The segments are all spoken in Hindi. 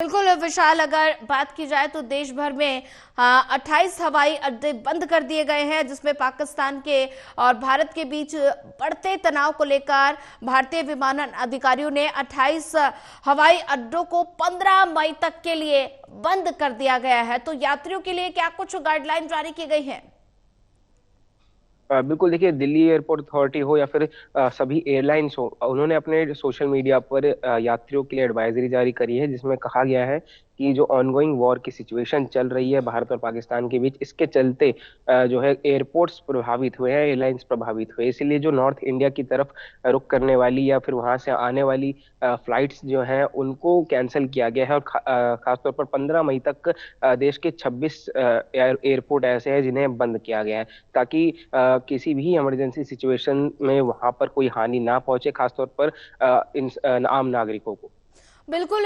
बिल्कुल विशाल, अगर बात की जाए तो देश भर में 28 हवाई अड्डे बंद कर दिए गए हैं, जिसमें पाकिस्तान के और भारत के बीच बढ़ते तनाव को लेकर भारतीय विमानन अधिकारियों ने 28 हवाई अड्डों को 15 मई तक के लिए बंद कर दिया गया है। तो यात्रियों के लिए क्या कुछ गाइडलाइन जारी की गई है? बिल्कुल। देखिए, दिल्ली एयरपोर्ट अथॉरिटी हो या फिर सभी एयरलाइंस हो, उन्होंने अपने सोशल मीडिया पर यात्रियों के लिए एडवाइजरी जारी करी है, जिसमें कहा गया है कि जो ऑनगोइंग वॉर की सिचुएशन चल रही है भारत और पाकिस्तान के बीच, इसके चलते जो है एयरपोर्ट्स प्रभावित हुए हैं, एयरलाइंस प्रभावित हुए। इसीलिए जो नॉर्थ इंडिया की तरफ रुख करने वाली या फिर वहां से आने वाली फ्लाइट्स जो हैं उनको कैंसिल किया गया है। और खासतौर पर 15 मई तक देश के 26 एयरपोर्ट ऐसे हैं जिन्हें बंद किया गया है, ताकि किसी भी इमरजेंसी सिचुएशन में वहां पर कोई हानि ना पहुंचे, खासतौर पर आम नागरिकों को। बिल्कुल,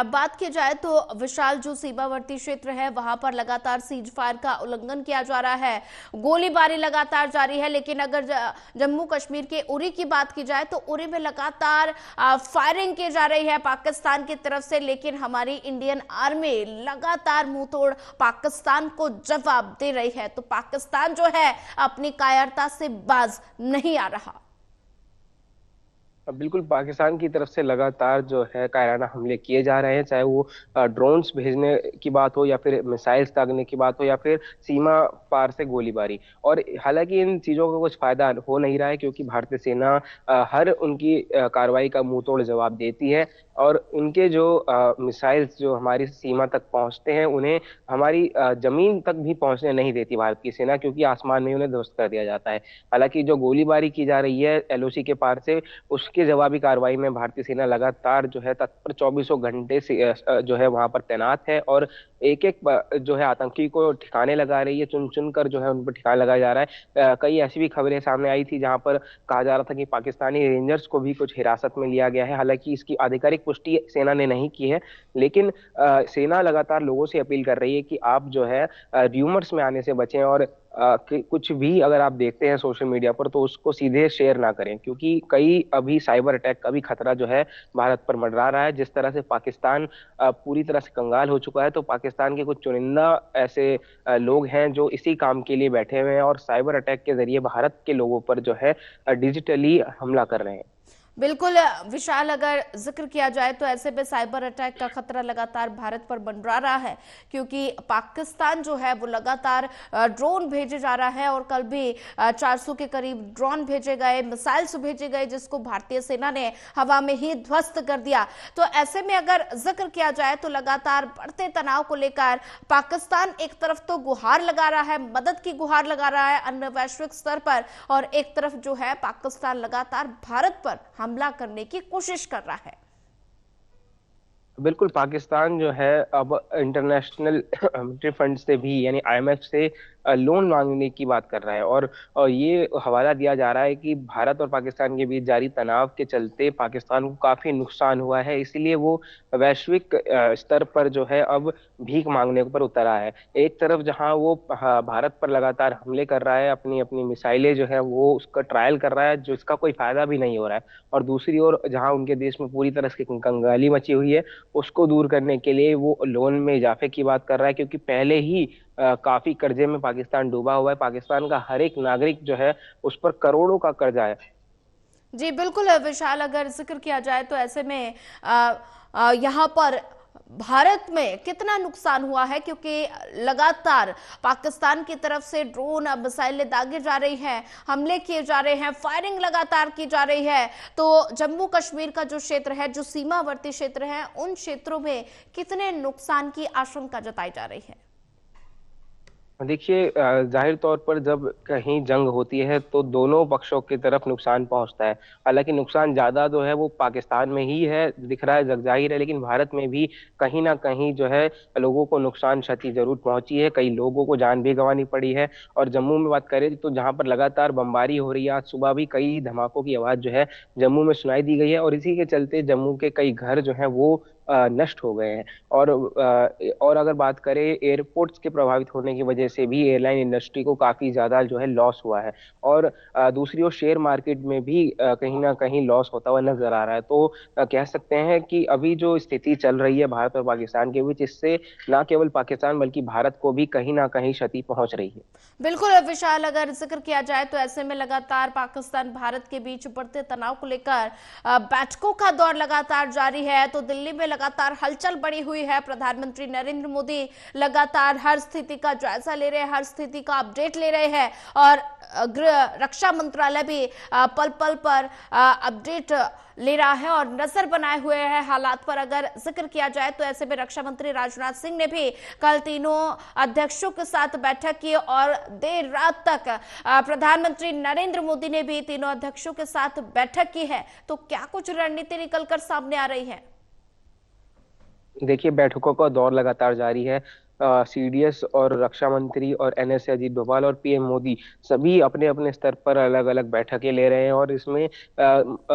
बात की जाए तो विशाल, जो सीमावर्ती क्षेत्र है वहां पर लगातार सीज फायर का उल्लंघन किया जा रहा है, गोलीबारी लगातार जारी है। लेकिन अगर जम्मू कश्मीर के उरी की बात की जाए तो उरी में लगातार फायरिंग की जा रही है पाकिस्तान की तरफ से, लेकिन हमारी इंडियन आर्मी लगातार मुंह तोड़ पाकिस्तान को जवाब दे रही है। तो पाकिस्तान जो है अपनी कायरता से बाज नहीं आ रहा। बिल्कुल, पाकिस्तान की तरफ से लगातार जो है कायराना हमले किए जा रहे हैं, चाहे वो ड्रोन्स भेजने की बात हो या फिर मिसाइल्स दागने की बात हो या फिर सीमा पार से गोलीबारी। और हालांकि इन चीजों का कुछ फायदा हो नहीं रहा है, क्योंकि भारतीय सेना हर उनकी कार्रवाई का मुंह तोड़ जवाब देती है। और उनके जो मिसाइल्स जो हमारी सीमा तक पहुंचते हैं, उन्हें हमारी जमीन तक भी पहुंचने नहीं देती भारत की सेना, क्योंकि आसमान में ही उन्हें ध्वस्त कर दिया जाता है। हालांकि जो गोलीबारी की जा रही है एलओसी के पार से, उसके जवाबी कार्रवाई में भारतीय सेना लगातार जो है तत्पर 24 घंटे से जो है वहां पर तैनात है। और एक एक जो है आतंकी को ठिकाने लगा रही है, चुन चुन कर जो है उन पर ठिकाना लगाया जा रहा है। कई ऐसी भी खबरें सामने आई थी जहां पर कहा जा रहा था कि पाकिस्तानी रेंजर्स को भी कुछ हिरासत में लिया गया है। हालांकि इसकी आधिकारिक पुष्टि सेना ने नहीं की है, लेकिन सेना लगातार लोगों से अपील कर रही है कि आप जो है र्यूमर्स में आने से बचें, और कुछ भी अगर आप देखते हैं सोशल मीडिया पर तो उसको सीधे शेयर ना करें, क्योंकि कई अभी साइबर अटैक का भी खतरा जो है भारत पर मंडरा रहा है। जिस तरह से पाकिस्तान पूरी तरह से कंगाल हो चुका है, तो पाकिस्तान के कुछ चुनिंदा ऐसे लोग हैं जो इसी काम के लिए बैठे हुए हैं और साइबर अटैक के जरिए भारत के लोगों पर जो है डिजिटली हमला कर रहे हैं। बिल्कुल विशाल, अगर जिक्र किया जाए तो ऐसे में साइबर अटैक का खतरा लगातार भारत पर मंडरा रहा है, क्योंकि पाकिस्तान जो है वो लगातार ड्रोन भेजे जा रहा है। और कल भी 400 के करीब ड्रोन भेजे गए, मिसाइल्स भेजे गए, जिसको भारतीय सेना ने हवा में ही ध्वस्त कर दिया। तो ऐसे में अगर जिक्र किया जाए तो लगातार बढ़ते तनाव को लेकर पाकिस्तान एक तरफ तो गुहार लगा रहा है, मदद की गुहार लगा रहा है अन्य वैश्विक स्तर पर, और एक तरफ जो है पाकिस्तान लगातार भारत पर हमला करने की कोशिश कर रहा है। बिल्कुल, पाकिस्तान जो है अब इंटरनेशनल मॉनेटरी फंड से भी, यानी आईएमएफ से लोन मांगने की बात कर रहा है। और ये हवाला दिया जा रहा है कि भारत और पाकिस्तान के बीच जारी तनाव के चलते पाकिस्तान को काफी नुकसान हुआ है, इसीलिए वो वैश्विक स्तर पर जो है अब भीख मांगने पर उतरा है। एक तरफ जहां वो भारत पर लगातार हमले कर रहा है, अपनी अपनी मिसाइलें जो है वो उसका ट्रायल कर रहा है, जो इसका कोई फायदा भी नहीं हो रहा है। और दूसरी ओर जहां उनके देश में पूरी तरह से कंगाली मची हुई है, उसको दूर करने के लिए वो लोन में इजाफे की बात कर रहा है, क्योंकि पहले ही काफी कर्जे में पाकिस्तान डूबा हुआ है। पाकिस्तान का हर एक नागरिक जो है उस पर करोड़ों का कर्जा है। जी बिल्कुल विशाल, अगर जिक्र किया जाए तो ऐसे में यहाँ पर भारत में कितना नुकसान हुआ है, क्योंकि लगातार पाकिस्तान की तरफ से ड्रोन मिसाइलें दागे जा रही हैं, हमले किए जा रहे हैं, फायरिंग लगातार की जा रही है। तो जम्मू कश्मीर का जो क्षेत्र है, जो सीमावर्ती क्षेत्र है, उन क्षेत्रों में कितने नुकसान की आशंका जताई जा रही है? देखिए, जाहिर तौर पर जब कहीं जंग होती है तो दोनों पक्षों की तरफ नुकसान पहुंचता है। हालांकि नुकसान ज्यादा जो है वो पाकिस्तान में ही है, दिख रहा है, जग जाहिर है, लेकिन भारत में भी कहीं ना कहीं जो है लोगों को नुकसान क्षति जरूर पहुंची है, कई लोगों को जान भी गंवानी पड़ी है। और जम्मू में बात करें तो जहां पर लगातार बमबारी हो रही है, आज सुबह भी कई धमाकों की आवाज जो है जम्मू में सुनाई दी गई है, और इसी के चलते जम्मू के कई घर जो है वो नष्ट हो गए हैं। और अगर बात करें एयरपोर्ट्स के प्रभावित होने की वजह से भी एयरलाइन इंडस्ट्री को काफी ज्यादा जो है लॉस हुआ है। और दूसरी ओर शेयर मार्केट में भी कहीं ना कहीं लॉस होता हुआ नजर आ रहा है। तो कह सकते हैं कि अभी जो स्थिति चल रही है भारत और पाकिस्तान के बीच, इससे ना केवल पाकिस्तान बल्कि भारत को भी कहीं ना कहीं क्षति पहुंच रही है। बिल्कुल विशाल, अगर जिक्र किया जाए तो ऐसे में लगातार पाकिस्तान भारत के बीच बढ़ते तनाव को लेकर बैठकों का दौर लगातार जारी है। तो दिल्ली में लगातार हलचल बढ़ी हुई है। प्रधानमंत्री नरेंद्र मोदी लगातार हर स्थिति का जायजा ले रहे हैं, हर स्थिति का अपडेट ले रहे हैं और रक्षा मंत्रालय भी पल पल पर अपडेट ले रहा है और नजर बनाए हुए है हालात पर। अगर जिक्र किया जाए तो ऐसे में रक्षा मंत्री राजनाथ सिंह ने भी कल तीनों अध्यक्षों के साथ बैठक की और देर रात तक प्रधानमंत्री नरेंद्र मोदी ने भी तीनों अध्यक्षों के साथ बैठक की है। तो क्या कुछ रणनीति निकलकर सामने आ रही है? देखिए, बैठकों का दौर लगातार जारी है। सीडीएस और रक्षा मंत्री और एनएस अजीत डोभाल और पीएम मोदी सभी अपने अपने स्तर पर अलग अलग बैठकें ले रहे हैं और इसमें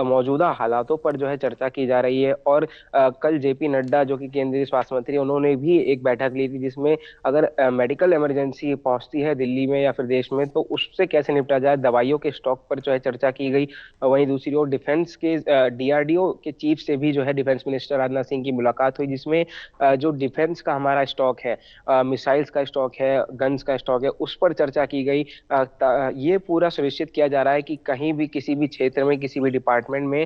मौजूदा हालातों पर जो है चर्चा की जा रही है। और कल जेपी नड्डा जो कि केंद्रीय स्वास्थ्य मंत्री, उन्होंने भी एक बैठक ली थी जिसमें अगर मेडिकल इमरजेंसी पहुंचती है दिल्ली में या फिर देश में तो उससे कैसे निपटा जाए, दवाइयों के स्टॉक पर जो है चर्चा की गई। वहीं दूसरी ओर डिफेंस के डीआरडीओ के चीफ से भी जो है डिफेंस मिनिस्टर राजनाथ सिंह की मुलाकात हुई, जिसमें जो डिफेंस का हमारा स्टॉक है, मिसाइल्स का स्टॉक है, गन्स का स्टॉक है, उस पर चर्चा की गई। ये पूरा सुनिश्चित किया जा रहा है कि कहीं भी किसी भी क्षेत्र में किसी भी डिपार्टमेंट में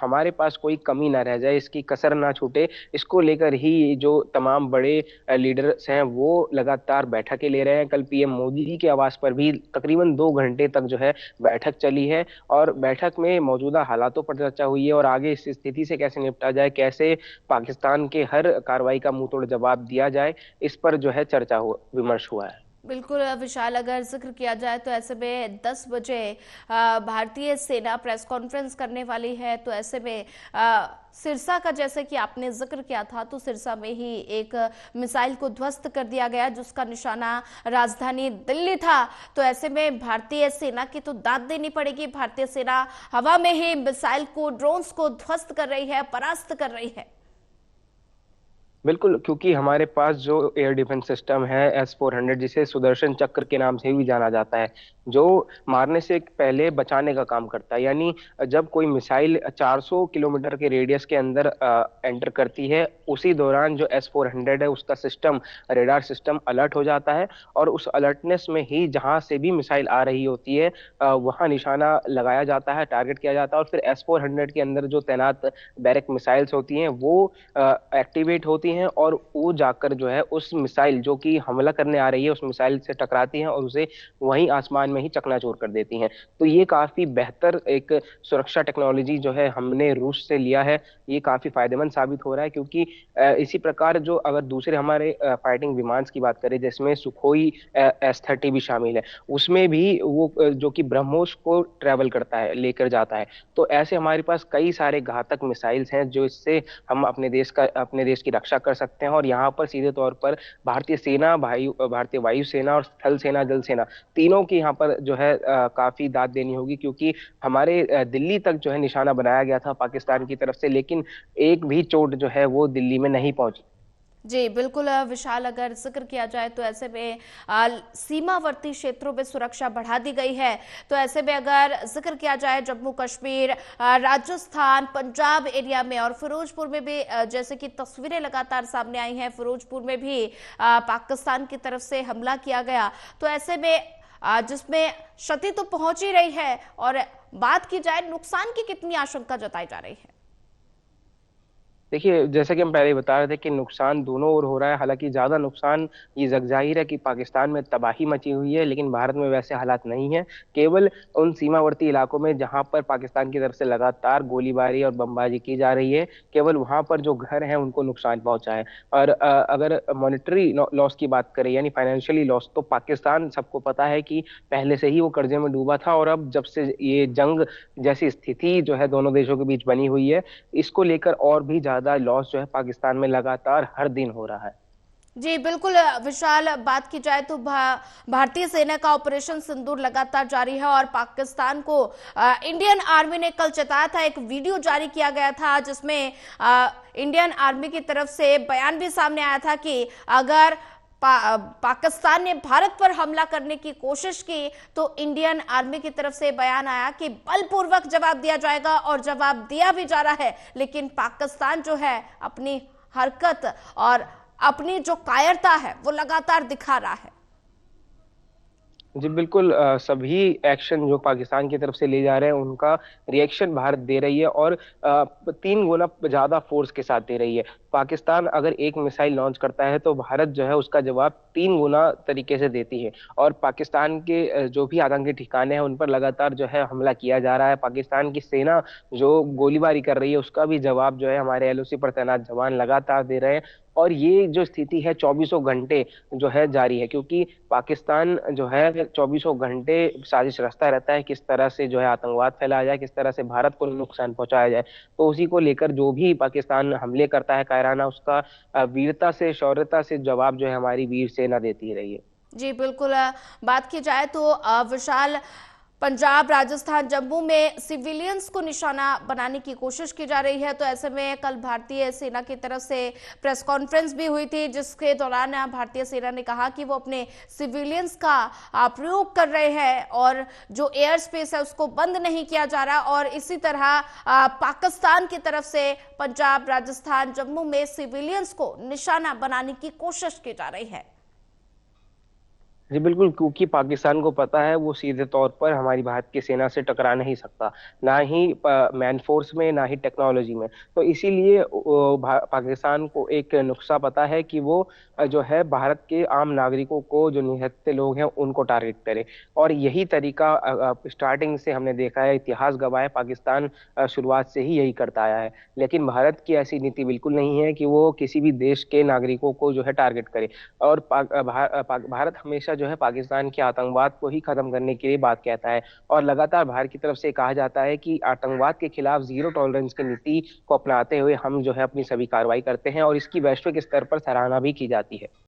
हमारे पास कोई कमी ना रह जाए, इसकी कसर ना छूटे। इसको लेकर ही जो तमाम बड़े लीडर्स हैं वो लगातार बैठकें ले रहे हैं। कल पीएम मोदी जी के आवास पर भी तकरीबन 2 घंटे तक जो है बैठक चली है और बैठक में मौजूदा हालातों पर चर्चा हुई है और आगे इस स्थिति से कैसे निपटा जाए, कैसे पाकिस्तान के हर कार्रवाई का मुंह तोड़ जवाब दिया जाए, इस पर जो है चर्चा विमर्श हुआ है। बिल्कुल विशाल, अगर जिक्र किया जाए तो ऐसे में 10 बजे भारतीय सेना प्रेस कॉन्फ्रेंस करने वाली है। तो ऐसे में सिरसा का जैसे कि आपने जिक्र किया था तो सिरसा में ही एक मिसाइल को ध्वस्त कर दिया गया जिसका निशाना राजधानी दिल्ली था। तो ऐसे में भारतीय सेना की तो दाद देनी पड़ेगी। भारतीय सेना हवा में ही मिसाइल को, ड्रोन्स को ध्वस्त कर रही है, परास्त कर रही है। बिल्कुल, क्योंकि हमारे पास जो एयर डिफेंस सिस्टम है S-400, जिसे सुदर्शन चक्र के नाम से भी जाना जाता है, जो मारने से पहले बचाने का काम करता है। यानी जब कोई मिसाइल 400 किलोमीटर के रेडियस के अंदर एंटर करती है, उसी दौरान जो S-400 है उसका सिस्टम, रेडार सिस्टम अलर्ट हो जाता है और उस अलर्टनेस में ही जहां से भी मिसाइल आ रही होती है वहां निशाना लगाया जाता है, टारगेट किया जाता है और फिर S-400 के अंदर जो तैनात बैरक मिसाइल्स होती हैं वो एक्टिवेट होती हैं और वो जाकर जो है उस मिसाइल जो कि हमला करने आ रही है उस मिसाइल से टकराती हैं और उसे वहीं आसमान में ही चकनाचूर कर देती हैं। तो ये काफी बेहतर एक सुरक्षा टेक्नोलॉजी जो है हमने रूस से लिया है, ये काफी फायदेमंद साबित हो रहा है। क्योंकि इसी प्रकार जो अगर दूसरे हमारे फाइटिंग विमान की बात करें जिसमें सुखोई S-30 भी शामिल है, उसमें भी वो जो कि ब्रह्मोस को ट्रेवल करता है, लेकर जाता है। तो ऐसे हमारे पास कई सारे घातक मिसाइल्स हैं जो इससे हम अपने देश की रक्षा कर सकते हैं। और यहाँ पर सीधे तौर पर भारतीय सेना, भारतीय वायुसेना और थल सेना, जल सेना, तीनों की यहाँ पर जो है काफी दाद देनी होगी। क्योंकि हमारे दिल्ली तक जो है निशाना बनाया गया था पाकिस्तान की तरफ से, लेकिन एक भी चोट जो है वो दिल्ली में नहीं पहुंची। जी बिल्कुल विशाल, अगर जिक्र किया जाए तो ऐसे में सीमावर्ती क्षेत्रों में सुरक्षा बढ़ा दी गई है। तो ऐसे में अगर जिक्र किया जाए जम्मू कश्मीर, राजस्थान, पंजाब एरिया में और फिरोजपुर में भी जैसे कि तस्वीरें लगातार सामने आई हैं, फिरोजपुर में भी पाकिस्तान की तरफ से हमला किया गया। तो ऐसे में जिसमें क्षति तो पहुंच ही रही है और बात की जाए नुकसान की कितनी आशंका जताई जा रही है? देखिए, जैसे कि हम पहले ही बता रहे थे कि नुकसान दोनों ओर हो रहा है। हालांकि ज्यादा नुकसान ये जग जाहिर है कि पाकिस्तान में तबाही मची हुई है, लेकिन भारत में वैसे हालात नहीं है। केवल उन सीमावर्ती इलाकों में जहां पर पाकिस्तान की तरफ से लगातार गोलीबारी और बमबारी की जा रही है, केवल वहां पर जो घर हैं उनको नुकसान पहुंचा है। और अगर मॉनेटरी लॉस की बात करें यानी फाइनेंशियली लॉस, तो पाकिस्तान सबको पता है कि पहले से ही वो कर्जे में डूबा था और अब जब से ये जंग जैसी स्थिति जो है दोनों देशों के बीच बनी हुई है, इसको लेकर और भी ज्यादा लॉस जो है पाकिस्तान में लगातार हर दिन हो रहा है। जी बिल्कुल विशाल, बात की जाए तो भारतीय सेना का ऑपरेशन सिंदूर लगातार जारी है और पाकिस्तान को इंडियन आर्मी ने कल चेताया था। एक वीडियो जारी किया गया था जिसमें इंडियन आर्मी की तरफ से बयान भी सामने आया था कि अगर पाकिस्तान ने भारत पर हमला करने की कोशिश की तो इंडियन आर्मी की तरफ से बयान आया कि बलपूर्वक जवाब दिया जाएगा, और जवाब दिया भी जा रहा है। लेकिन पाकिस्तान जो है अपनी हरकत और अपनी जो कायरता है वो लगातार दिखा रहा है। जी बिल्कुल, सभी एक्शन जो पाकिस्तान की तरफ से ले जा रहे हैं उनका रिएक्शन भारत दे रही है, और 3 गुना ज्यादा फोर्स के साथ दे रही है। पाकिस्तान अगर एक मिसाइल लॉन्च करता है तो भारत जो है उसका जवाब 3 गुना तरीके से देती है। और पाकिस्तान के जो भी आतंकी ठिकाने हैं उन पर लगातार जो है हमला किया जा रहा है। पाकिस्तान की सेना जो गोलीबारी कर रही है उसका भी जवाब जो है हमारे एलओसी पर तैनात जवान लगातार दे रहे हैं। और ये जो स्थिति है चौबीसों घंटे जो है जारी है, क्योंकि पाकिस्तान जो है चौबीसों घंटे साजिश रचता रहता है किस तरह से जो है आतंकवाद फैलाया जाए, किस तरह से भारत को नुकसान पहुंचाया जाए। तो उसी को लेकर जो भी पाकिस्तान हमले करता है कायराना, उसका वीरता से शौर्यता से जवाब जो है हमारी वीर सेना देती रही है। जी बिल्कुल, बात की जाए तो विशाल, पंजाब, राजस्थान, जम्मू में सिविलियंस को निशाना बनाने की कोशिश की जा रही है। तो ऐसे में कल भारतीय सेना की तरफ से प्रेस कॉन्फ्रेंस भी हुई थी, जिसके दौरान भारतीय सेना ने कहा कि वो अपने सिविलियंस का प्रयोग कर रहे हैं और जो एयर स्पेस है उसको बंद नहीं किया जा रहा। और इसी तरह पाकिस्तान की तरफ से पंजाब, राजस्थान, जम्मू में सिविलियंस को निशाना बनाने की कोशिश की जा रही है। जी बिल्कुल, क्योंकि पाकिस्तान को पता है वो सीधे तौर पर हमारी भारत की सेना से टकरा नहीं सकता, ना ही मैन फोर्स में ना ही टेक्नोलॉजी में। तो इसीलिए पाकिस्तान को एक नुस्खा पता है कि वो जो है भारत के आम नागरिकों को, जो निहत्थे लोग हैं उनको टारगेट करे। और यही तरीका स्टार्टिंग से हमने देखा है, इतिहास गवाह है, पाकिस्तान शुरुआत से ही यही करता आया है। लेकिन भारत की ऐसी नीति बिल्कुल नहीं है कि वो किसी भी देश के नागरिकों को जो है टारगेट करे। और भारत हमेशा जो है पाकिस्तान के आतंकवाद को ही खत्म करने के लिए बात कहता है। और लगातार भारत की तरफ से कहा जाता है कि आतंकवाद के खिलाफ जीरो टॉलरेंस की नीति को अपनाते हुए हम जो है अपनी सभी कार्रवाई करते हैं, और इसकी वैश्विक स्तर पर सराहना भी की जाती है।